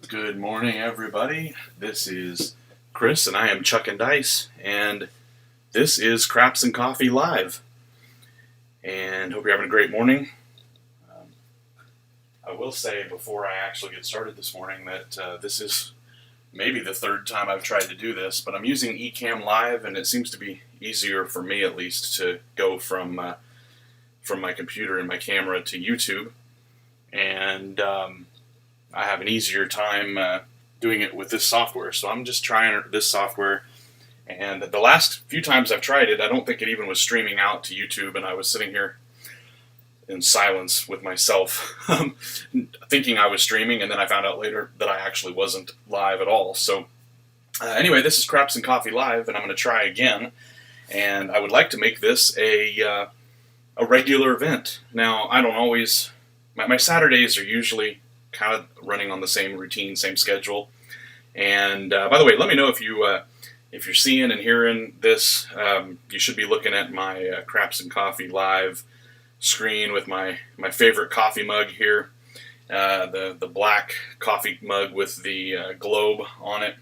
Good morning, everybody. This is Chris, and I am Chuckin Dice, and this is Craps and Coffee Live. And hope you're having a great morning. I will say before I actually get started this morning that this is maybe the third time I've tried to do this, but I'm using Ecamm Live, and it seems to be easier for me at least to go from my computer and my camera to YouTube, and I have an easier time doing it with this software. So I'm just trying this software, and the last few times I've tried it, I don't think it even was streaming out to YouTube, and I was sitting here in silence with myself, thinking I was streaming, and then I found out later that I actually wasn't live at all. So anyway, this is Craps and Coffee Live, and I'm going to try again, and I would like to make this a regular event. Now, I don't always, my Saturdays are usually kind of running on the same routine, same schedule. And by the way, let me know if you're seeing and hearing this. You should be looking at my Craps and Coffee Live screen with my favorite coffee mug here, the black coffee mug with the globe on it.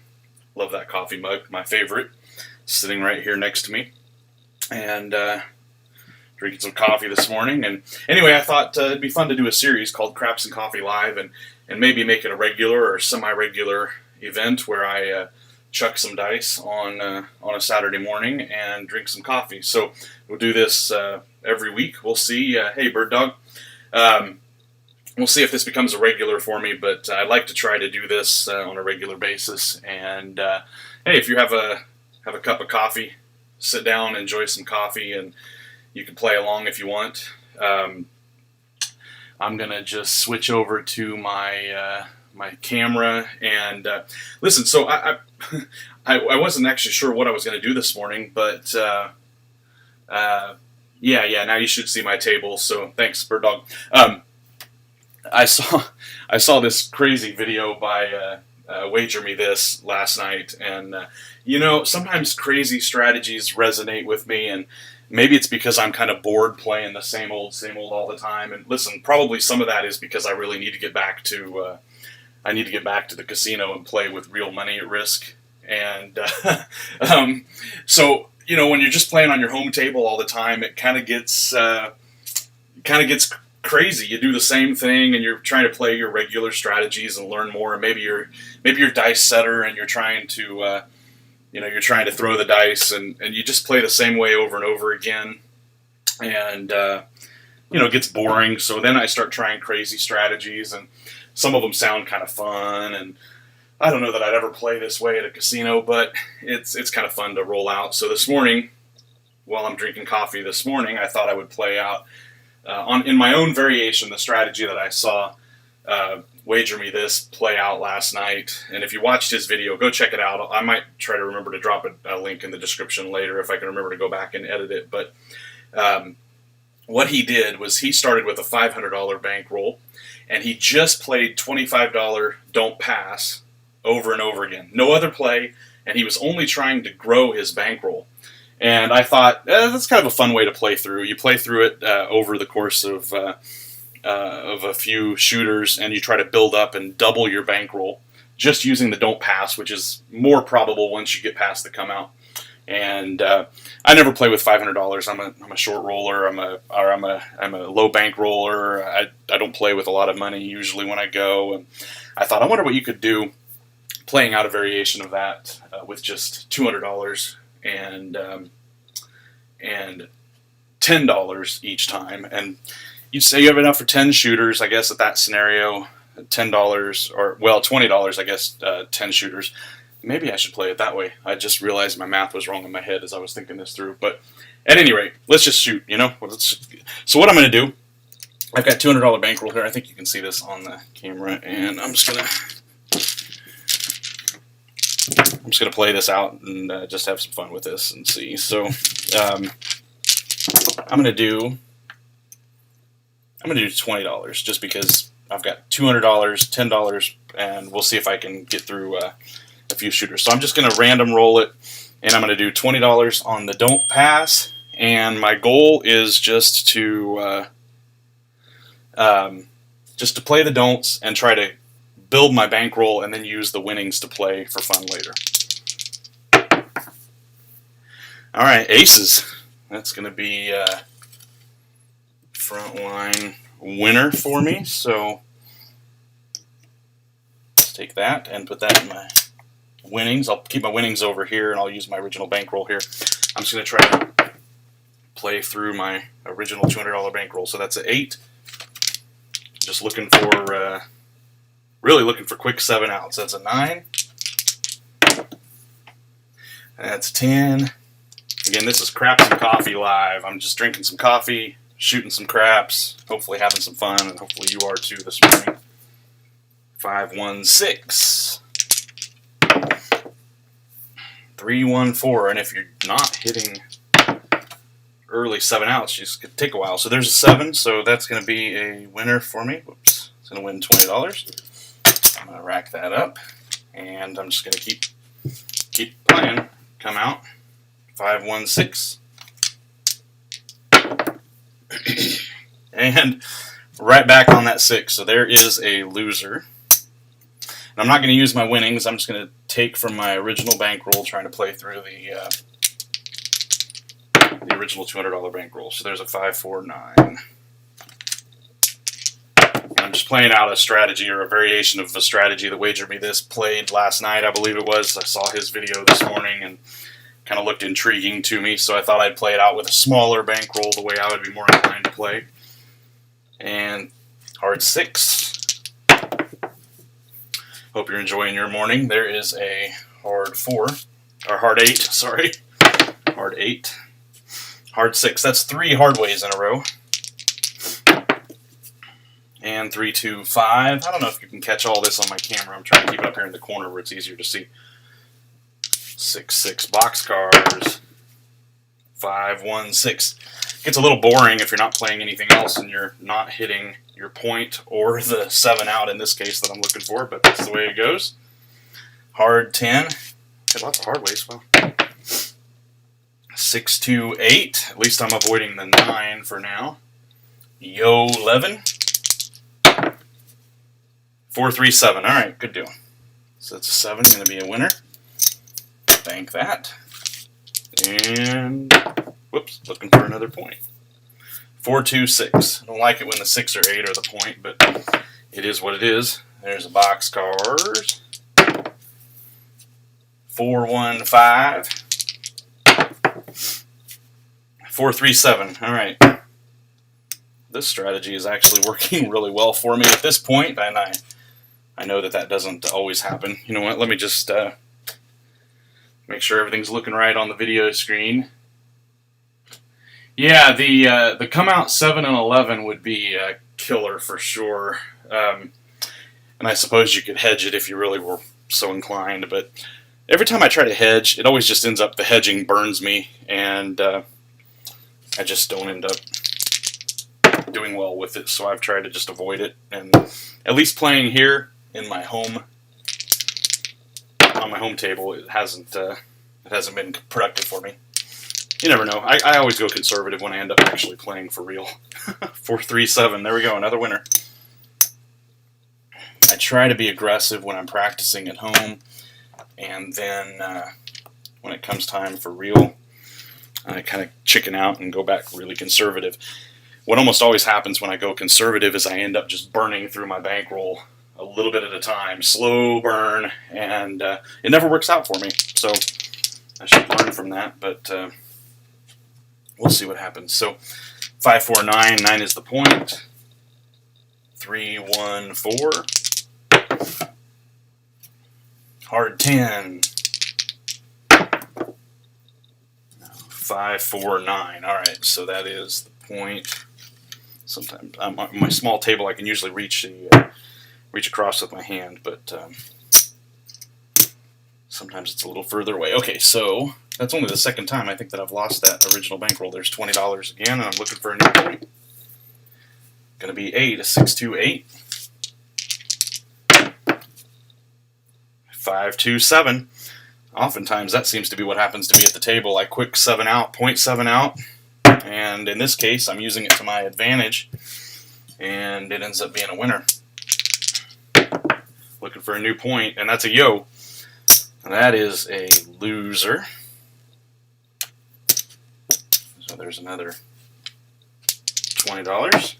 Love that coffee mug, my favorite, sitting right here next to me, and drinking some coffee this morning. And anyway, I thought it'd be fun to do a series called Craps and Coffee Live, and maybe make it a regular or semi-regular event where I chuck some dice on a Saturday morning and drink some coffee. So we'll do this every week. We'll see. Hey, bird dog. We'll see if this becomes a regular for me, but I'd like to try to do this on a regular basis. And hey, if you have a cup of coffee, sit down, enjoy some coffee, and you can play along if you want. I'm gonna just switch over to my camera and listen. So I wasn't actually sure what I was gonna do this morning, but yeah. Now you should see my table. So thanks, bird dog. I saw this crazy video by Wager Me This last night, and sometimes crazy strategies resonate with me, and maybe it's because I'm kind of bored playing the same old all the time. And listen, probably some of that is because I really need to get back to the casino and play with real money at risk. And so when you're just playing on your home table all the time, it kind of gets crazy. You do the same thing, and you're trying to play your regular strategies and learn more. And maybe you're dice setter, and you're trying to throw the dice, and you just play the same way over and over again, and it gets boring. So then I start trying crazy strategies, and some of them sound kind of fun, and I don't know that I'd ever play this way at a casino, but it's kind of fun to roll out. So this morning, while I'm drinking coffee this morning, I thought I would play out in my own variation the strategy that I saw Wager Me This play out last night. And if you watched his video, go check it out. I might try to remember to drop a link in the description later if I can remember to go back and edit it. But what he did was he started with a $500 bankroll, and he just played $25 Don't Pass over and over again. No other play, and he was only trying to grow his bankroll. And I thought, that's kind of a fun way to play through. You play through it over the course of a few shooters, and you try to build up and double your bankroll just using the Don't Pass, which is more probable once you get past the come out. And I never play with $500. I'm a short roller. I'm a low bank roller. I don't play with a lot of money usually when I go. And I thought, I wonder what you could do playing out a variation of that with just $200 and $10 each time. And you'd say you have enough for 10 shooters, I guess, at that scenario. $10 or, well, $20, I guess, 10 shooters. Maybe I should play it that way. I just realized my math was wrong in my head as I was thinking this through. But at any rate, let's just shoot, So what I'm going to do, I've got $200 bankroll here. I think you can see this on the camera. And I'm just going to play this out and just have some fun with this and see. So I'm going to do $20 just because I've got $200, $10, and we'll see if I can get through a few shooters. So I'm just going to random roll it, and I'm going to do $20 on the Don't Pass, and my goal is just to play the don'ts and try to build my bankroll and then use the winnings to play for fun later. All right, aces. That's going to be frontline winner for me. So let's take that and put that in my winnings. I'll keep my winnings over here, and I'll use my original bankroll here. I'm just going to try to play through my original $200 bankroll. So that's an 8. Just looking for, really looking for quick 7 outs. That's a 9. That's 10. Again, this is Craps and Coffee Live. I'm just drinking some coffee, shooting some craps, hopefully having some fun, and hopefully you are too this morning. 5, 1, 6. 3, 1, 4. And if you're not hitting early 7 outs, it's going to take a while. So there's a 7, so that's going to be a winner for me. Whoops. It's going to win $20. I'm going to rack that up, and I'm just going to keep playing. Come out. 5, 1, 6. And right back on that 6. So there is a loser. And I'm not going to use my winnings. I'm just going to take from my original bankroll, trying to play through the original $200 bankroll. So there's a 5, 4, 9. I'm just playing out a strategy, or a variation of a strategy that Wager Me This played last night, I believe it was. I saw his video this morning and kind of looked intriguing to me, so I thought I'd play it out with a smaller bankroll, the way I would be more inclined to play. And hard 6. Hope you're enjoying your morning. There is a hard 4, or hard 8, sorry. Hard 8. Hard 6. That's 3 hard ways in a row. And 3, 2, 5. I don't know if you can catch all this on my camera. I'm trying to keep it up here in the corner where it's easier to see. 6, 6 boxcars. 5, 1, 6. Gets a little boring if you're not playing anything else and you're not hitting your point or the 7 out in this case that I'm looking for, but that's the way it goes. Hard 10. Got lots of hard ways. Well, 6, 2, 8. At least I'm avoiding the 9 for now. Yo 11. 4, 3, 7. All right, good deal. So that's a 7. Going to be a winner. Bank that. And whoops, looking for another point. 4, 2, 6. I don't like it when the 6 or 8 are the point, but it is what it is. There's a box cars. 4, 1, 5. 4, 3, 7. All right. This strategy is actually working really well for me at this point, and I know that doesn't always happen. You know what? Let me just make sure everything's looking right on the video screen. Yeah, the come out 7 and 11 would be a killer for sure. And I suppose you could hedge it if you really were so inclined, but every time I try to hedge, it always just ends up the hedging burns me, and I just don't end up doing well with it, so I've tried to just avoid it. And at least playing here in my home, on my home table, it hasn't been productive for me. You never know. I always go conservative when I end up actually playing for real. 4, 3, 7. There we go, another winner. I try to be aggressive when I'm practicing at home, and then when it comes time for real, I kind of chicken out and go back really conservative. What almost always happens when I go conservative is I end up just burning through my bankroll a little bit at a time, slow burn, and it never works out for me. So I should learn from that, but we'll see what happens. So 5, 4, 9. 9 is the point. 3, 1, 4. Hard 10. 5, 4, 9. All right, so that is the point. Sometimes on my small table, I can usually reach across with my hand, but sometimes it's a little further away. Okay, so that's only the second time I think that I've lost that original bankroll. There's $20 again, and I'm looking for a new point. Going to be 8, a 6, 2, 8. 5, 2, 7. Oftentimes that seems to be what happens to me at the table. I quick 7 out, point 7 out, and in this case I'm using it to my advantage, and it ends up being a winner. looking for a new point, and that's a yo. And that is a loser. So there's another $20.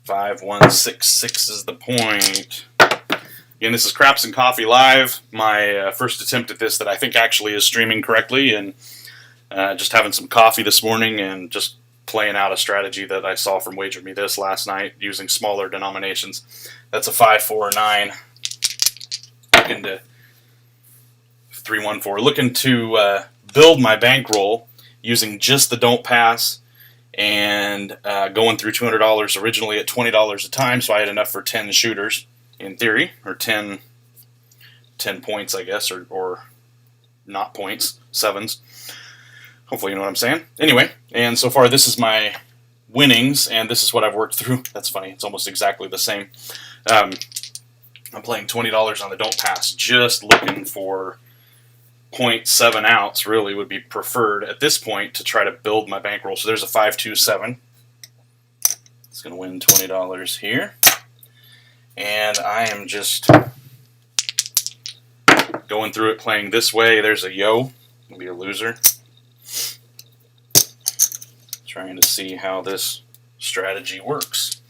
5166 is the point. Again, this is Craps and Coffee Live. My first attempt at this that I think actually is streaming correctly, and just having some coffee this morning and just playing out a strategy that I saw from Wager Me This last night using smaller denominations. That's a 549. Looking to 314. Looking to build my bankroll using just the don't pass and going through $200 originally at $20 a time, so I had enough for 10 shooters in theory, or 10 points, I guess, or not points, sevens. Hopefully you know what I'm saying. Anyway, and so far this is my winnings, and this is what I've worked through. That's funny. It's almost exactly the same. I'm playing $20 on the don't pass, just looking for 0.7 outs really would be preferred at this point to try to build my bankroll. So there's a 527. It's going to win $20 here. And I am just going through it playing this way. There's a yo. It'll be a loser. Trying to see how this strategy works.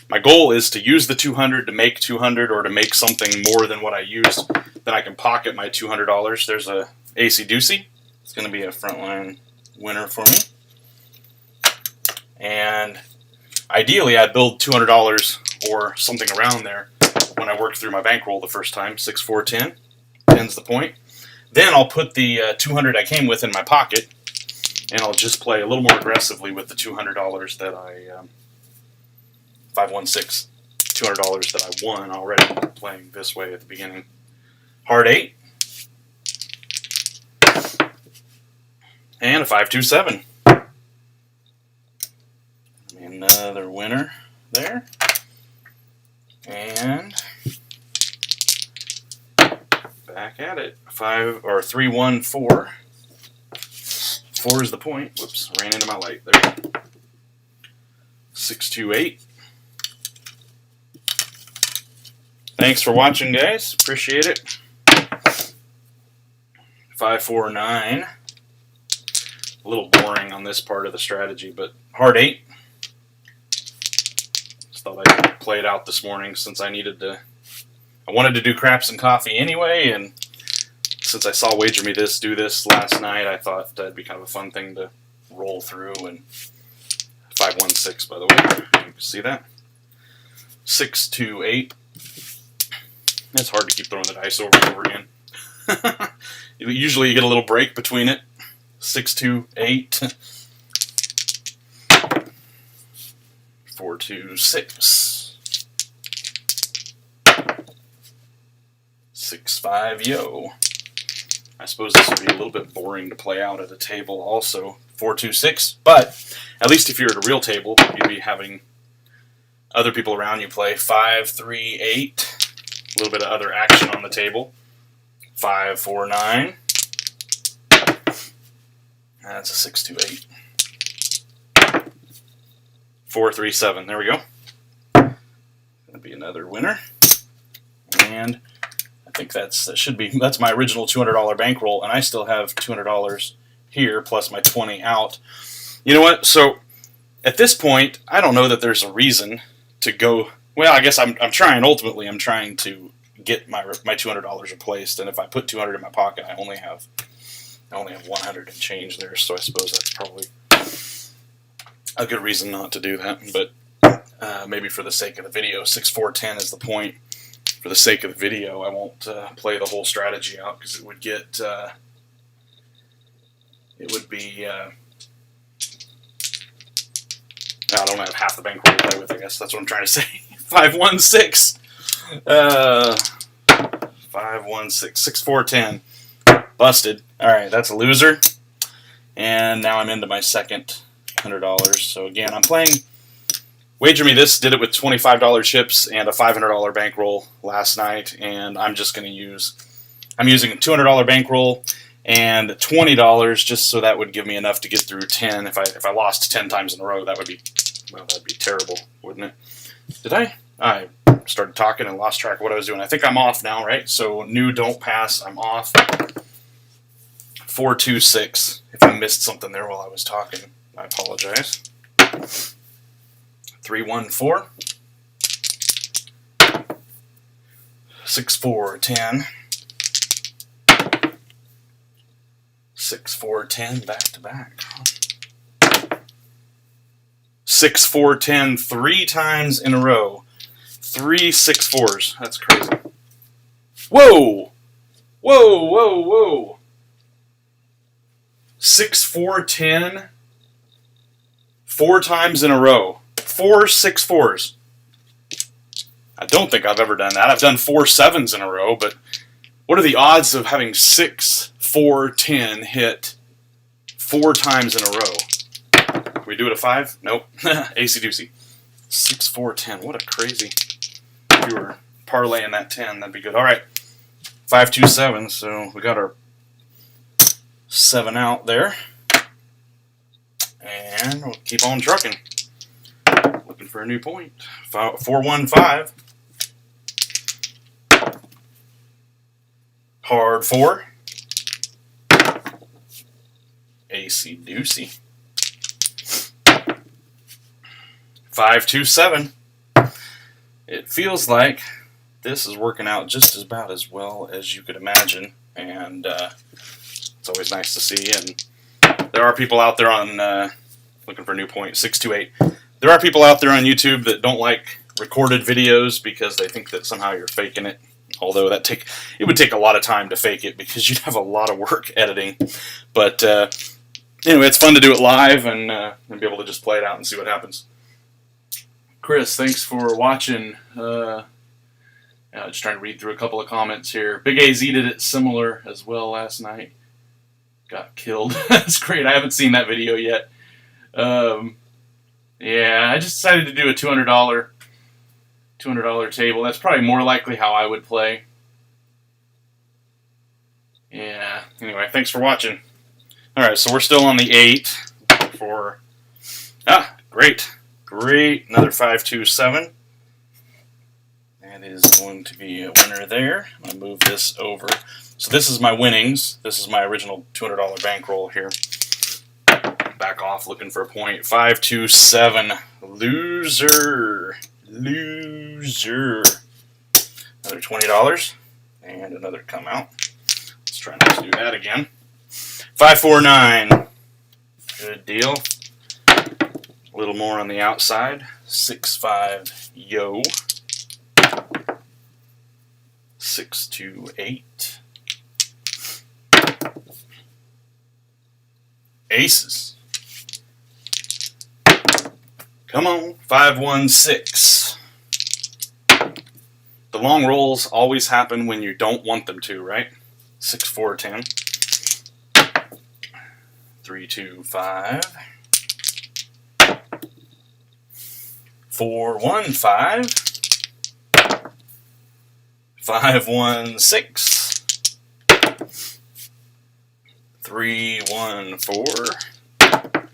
My goal is to use the 200 to make 200 or to make something more than what I used. Then I can pocket my $200. There's a AC Doocy. It's going to be a frontline winner for me. And ideally I'd build $200 or something around there when I worked through my bankroll the first time. 6, 4, 10. 10's the point. Then I'll put the 200 I came with in my pocket, and I'll just play a little more aggressively with the $200 that I 516 $200 that I won already playing this way at the beginning. Hard 8 and a 527. Another winner there, and back at it. 314. 4 is the point. Whoops, ran into my light. There we go. 628. Thanks for watching, guys. Appreciate it. 549. A little boring on this part of the strategy, but hard 8. Just thought I'd play it out this morning since I wanted to do Craps and Coffee anyway, and since I saw Wager Me This do this last night, I thought that'd be kind of a fun thing to roll through. And 516, by the way, you can see that. 628. It's hard to keep throwing the dice over and over again. Usually you get a little break between it. 628. 426. 65 yo. I suppose this would be a little bit boring to play out at a table also. 426, but at least if you're at a real table, you'd be having other people around you play. 538. A little bit of other action on the table. 549. That's a 628. 437. There we go. That'd be another winner. And I think that's my original $200 bankroll, and I still have $200 here plus my 20 out. You know what? So at this point, I don't know that there's a reason to go. Well, I guess I'm trying. Ultimately, I'm trying to get my $200 replaced, and if I put 200 in my pocket, I only have 100 and change there. So I suppose that's probably a good reason not to do that. But maybe for the sake of the video, 6, 4, 10 is the point. For the sake of the video, I won't play the whole strategy out because it would get I don't have half the bankroll to play with, I guess. That's what I'm trying to say. 516. 516. 6, 4, 10. Busted. Alright, that's a loser. And now I'm into my second $100. So again, I'm playing Wager Me This. Did it with $25 chips and a $500 bankroll last night, and I'm just going to I'm using a $200 bankroll and $20 just so that would give me enough to get through 10. If I lost 10 times in a row, that'd be terrible, wouldn't it? Did I I started talking and lost track of what I was doing. I think I'm off now, right? So new, don't pass. I'm off. 4-2-6. If I missed something there while I was talking, I apologize. 3-1-4. 6-4-10. 6-4-10 back to back. 6-4-10 3 times in a row. 3 6-4s. That's crazy. Whoa! Whoa, whoa, whoa. 6-4-10 4 times in a row. 4 6-4s. I don't think I've ever done that. I've done 4 7s in a row, but what are the odds of having 6-4-10 hit 4 times in a row? Can we do it at 5? Nope. AC doozy. 6-4-10. What a crazy. If you were parlaying that 10, that'd be good. All right. 5-2-7. So we got our 7 out there. And we'll keep on trucking. Looking for a new point. 4-1-5. Hard 4. AC doozy. 5-2-7. It feels like this is working out just about as well as you could imagine, and it's always nice to see. And there are people out there on looking for a new point. 6-2-8. There are people out there on YouTube that don't like recorded videos because they think that somehow you're faking it. Although it would take a lot of time to fake it because you'd have a lot of work editing. But anyway, it's fun to do it live and be able to just play it out and see what happens. Chris, thanks for watching. Just trying to read through a couple of comments here. Big AZ did it similar as well last night. Got killed. That's great. I haven't seen that video yet. Yeah, I just decided to do a $200 table. That's probably more likely how I would play. Yeah. Anyway, thanks for watching. All right, so we're still on the 8 for. Great. Great, another 5-2-7. That is going to be a winner there. I'm going to move this over. So this is my winnings. This is my original $200 bankroll here. Back off, looking for a point. 5-2-7. Loser. Loser. Another $20. And another come out. Let's try not to do that again. 5-4-9. Good deal. A little more on the outside. 6-5, yo. 6-2-8. Aces. Come on. 5-1-6. The long rolls always happen when you don't want them to, right? 6-4-10. 3-2-5. 4-1-5. 5-1-6. 3-1-4.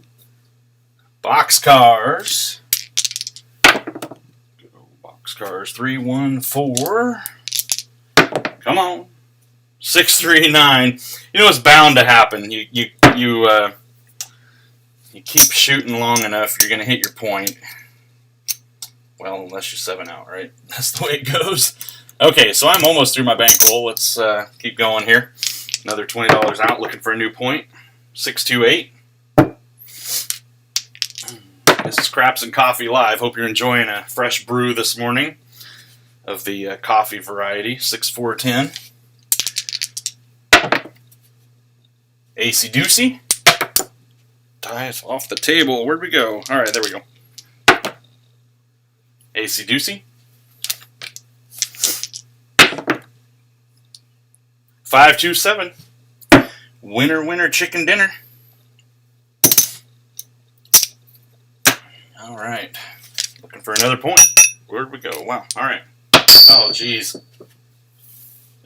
Boxcars. Good old boxcars. 3-1-4. Come on. 6-3-9. You know it's bound to happen. You keep shooting long enough, you're gonna hit your point. Well, unless you 7 out, right? That's the way it goes. Okay, so I'm almost through my bankroll. Let's keep going here. Another $20 out, looking for a new point. 6-2-8. This is Craps and Coffee Live. Hope you're enjoying a fresh brew this morning of the coffee variety. 6-4-10. AC doozy. Die is off the table. Where'd we go? All right, there we go. AC doozy. 5-2-7. Winner, winner, chicken dinner. All right. Looking for another point. Where'd we go? Wow. All right. Oh, jeez.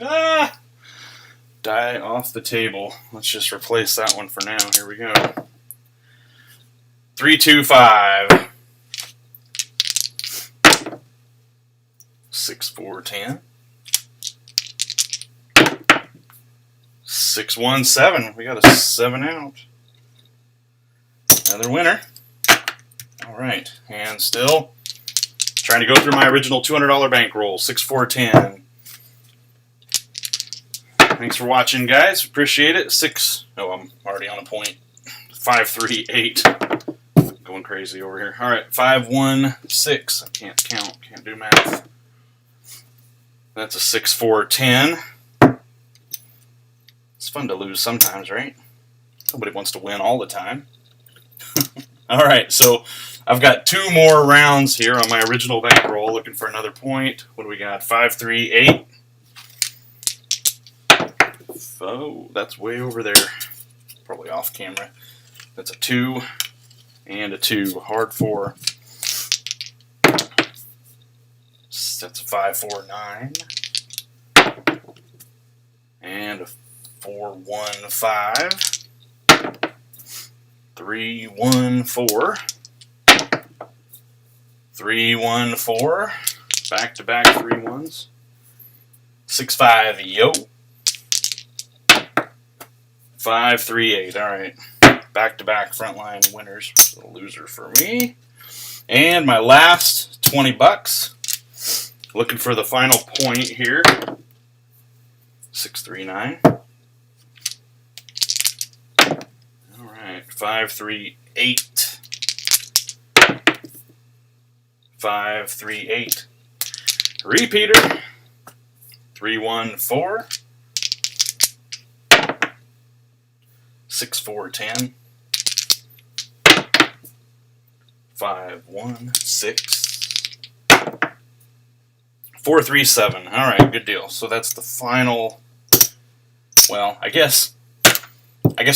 Ah! Die off the table. Let's just replace that one for now. Here we go. 3-2-5. 6-4-10. 6-1-7. We got a 7 out. Another winner. All right, and still trying to go through my original $200 bankroll. 6-4-10. Thanks for watching, guys. Appreciate it. Oh, I'm already on a point. 5-3-8. Going crazy over here. All right, 5-1-6. I can't count. Can't do math. That's a 6-4-10. It's fun to lose sometimes, right? Nobody wants to win all the time. All right, so I've got 2 more rounds here on my original bankroll. Looking for another point. What do we got? 5-3-8. Oh, that's way over there. Probably off camera. That's a 2 and a 2. Hard 4. That's a 5-4-9. And a 4-1-5. 3-1-4. 3-1-4. Back-to-back 3-1s. 6-5, yo. 5-3-8. All right. Back-to-back frontline winners. A loser for me. And my last 20 bucks. Looking for the final point here. 6-3-9. All right. 5-3-8. 5-3-8. Repeater. 3-1-4. 6-4-10. 5-1-6. 4-3-7. All right, good deal. So that's the final. Well, I guess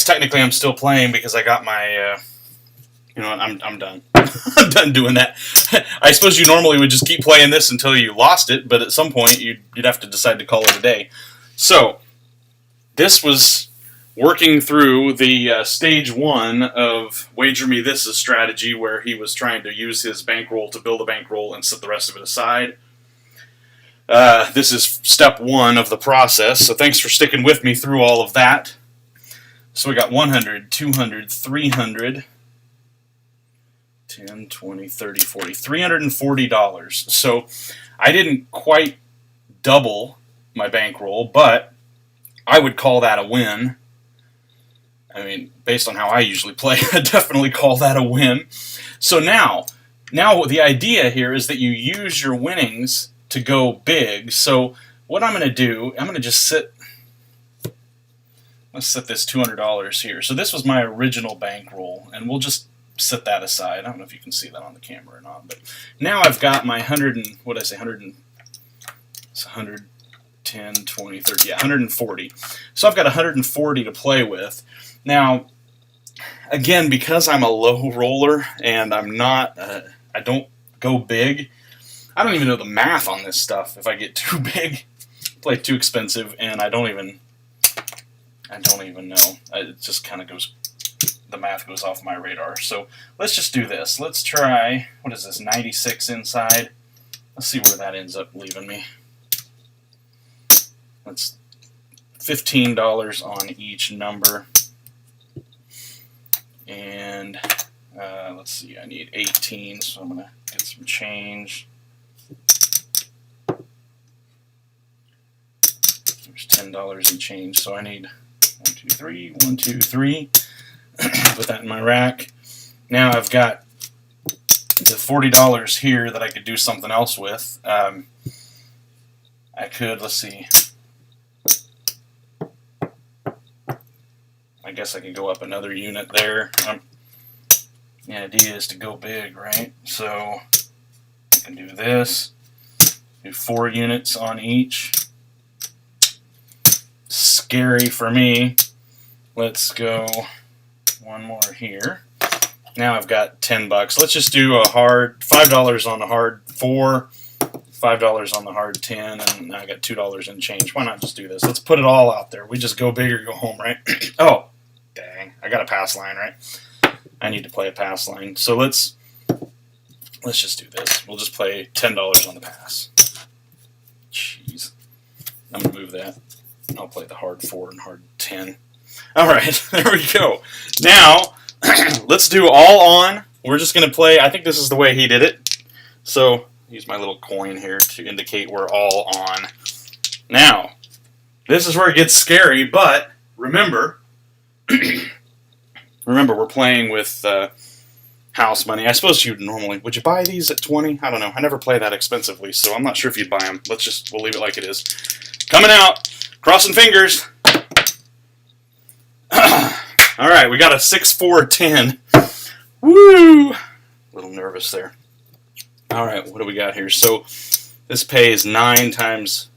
technically I'm still playing because I got my. You know, I'm done. I'm done doing that. I suppose you normally would just keep playing this until you lost it, but at some point you'd have to decide to call it a day. So this was working through the stage 1 of Wager Me This's strategy, where he was trying to use his bankroll to build a bankroll and set the rest of it aside. This is step 1 of the process, so thanks for sticking with me through all of that. So we got 100, 200, 300, 10, 20, 30, 40, $340. So I didn't quite double my bankroll, but I would call that a win. I mean, based on how I usually play, I definitely call that a win. So now the idea here is that you use your winnings to go big. So what I'm going to do, I'm going to just let's set this $200 here. So this was my original bankroll, and we'll just set that aside. I don't know if you can see that on the camera or not, but now I've got my 100 and, what did I say, 110, 20, 30, yeah, 140. So I've got 140 to play with. Now, again, because I'm a low roller and I'm not, I don't go big, I don't even know the math on this stuff. If I get too big, play too expensive, and I don't even know. It just kind of goes, the math goes off my radar. So let's just do this. Let's try, what is this, 96 inside? Let's see where that ends up leaving me. That's $15 on each number. And let's see, I need 18, so I'm going to get some change. There's $10 in change, so I need 1, 2, 3, 1, 2, 3. Put that in my rack. Now I've got the $40 here that I could do something else with. I could, let's see. I guess I could go up another unit there. The idea is to go big, right? So I can do this. Do 4 units on each. Scary for me. Let's go one more here. Now I've got 10 bucks. Let's just do a hard $5 on the hard 4, $5 on the hard 10, and now I got $2 in change. Why not just do this? Let's put it all out there. We just go big or go home, right? Oh, dang! I got a pass line, right? I need to play a pass line. So let's just do this. We'll just play $10 on the pass. Jeez. I'm going to move that. I'll play the hard 4 and hard 10. All right, there we go. Now, let's do all on. We're just going to play, I think this is the way he did it. So, use my little coin here to indicate we're all on. Now, this is where it gets scary, but remember, we're playing with house money. I suppose you'd normally, would you buy these at 20? I don't know. I never play that expensively, so I'm not sure if you'd buy them. We'll leave it like it is. Coming out, crossing fingers. All right, we got a 6, 4, 10. Woo! A little nervous there. All right, what do we got here? So this pays 9 times.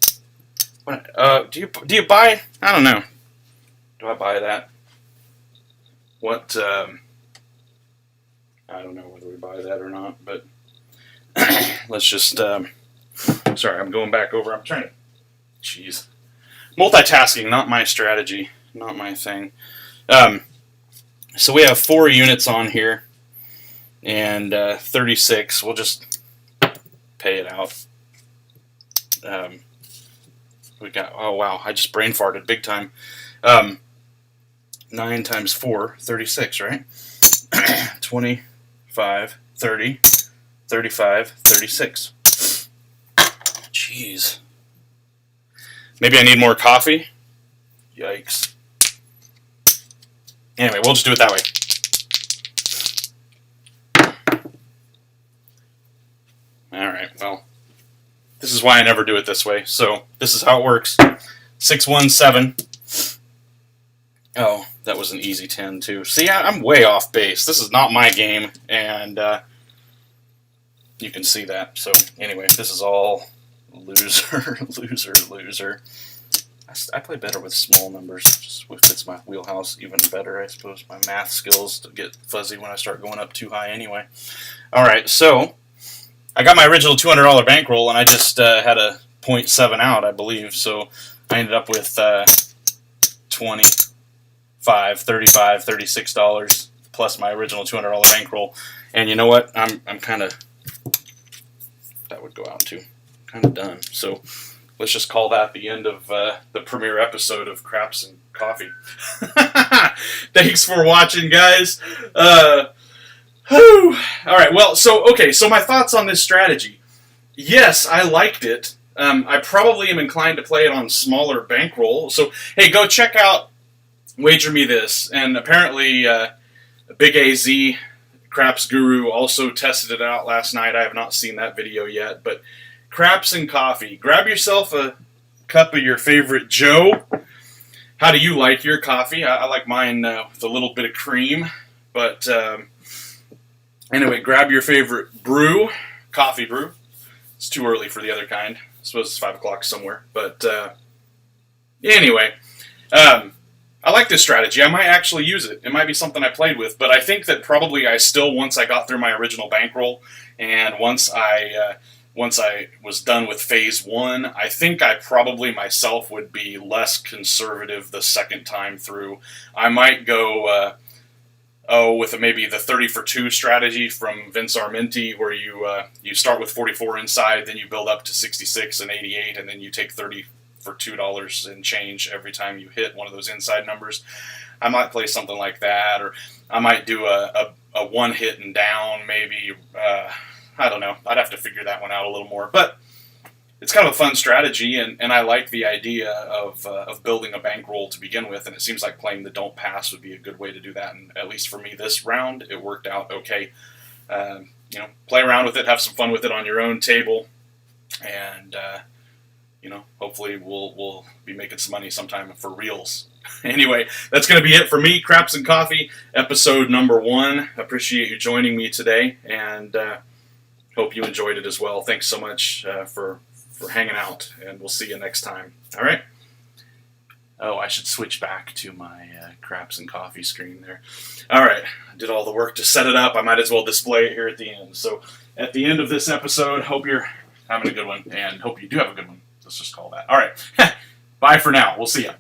What? Do you buy? I don't know. Do I buy that? What? I don't know whether we buy that or not, but let's just. Sorry, I'm going back over. I'm trying to. Jeez, multitasking, not my strategy, not my thing. So we have 4 units on here, and 36. We'll just pay it out. We got. Oh wow! I just brain farted big time. 9 times 4, 36, right? 25, 30, 35, 36. Jeez. Maybe I need more coffee? Yikes. Anyway, we'll just do it that way. Alright, well, this is why I never do it this way. So, this is how it works. 6, 1, 7. Oh, that was an easy 10, too. See, I'm way off base. This is not my game, and you can see that. So, anyway, this is all loser, loser, loser. I play better with small numbers. Just fits my wheelhouse even better, I suppose. My math skills to get fuzzy when I start going up too high anyway. All right, so I got my original $200 bankroll, and I just had a 0.7 out, I believe. So I ended up with $25, $35, $36 plus my original $200 bankroll. And you know what? I'm kind of, that would go out too. Kind of done. So let's just call that the end of the premiere episode of Craps and Coffee. Thanks for watching, guys. All right, well, so my thoughts on this strategy. Yes, I liked it. I probably am inclined to play it on smaller bankroll. So, hey, go check out Wager Me This. And apparently, Big AZ, Craps Guru, also tested it out last night. I have not seen that video yet, but Craps and Coffee. Grab yourself a cup of your favorite Joe. How do you like your coffee? I like mine with a little bit of cream. But anyway, grab your favorite brew, coffee brew. It's too early for the other kind. I suppose it's 5 o'clock somewhere. But anyway, I like this strategy. I might actually use it. It might be something I played with. But I think that probably once I got through my original bankroll, and once I was done with phase 1, I think I probably myself would be less conservative the second time through. I might go, with maybe the 30 for 2 strategy from Vince Armenti, where you start with 44 inside, then you build up to 66 and 88, and then you take 30 for $2 and change every time you hit one of those inside numbers. I might play something like that, or I might do a one hit and down, maybe. I don't know. I'd have to figure that one out a little more. But it's kind of a fun strategy, and I like the idea of building a bankroll to begin with, and it seems like playing the don't pass would be a good way to do that, and at least for me this round, it worked out okay. Play around with it, have some fun with it on your own table, and, hopefully we'll be making some money sometime for reals. Anyway, that's going to be it for me, Craps and Coffee, episode number 1. Appreciate you joining me today, and hope you enjoyed it as well. Thanks so much for hanging out, and we'll see you next time. All right? Oh, I should switch back to my Craps and Coffee screen there. All right. I did all the work to set it up. I might as well display it here at the end. So at the end of this episode, hope you're having a good one, and hope you do have a good one. Let's just call that. All right. Bye for now. We'll see you.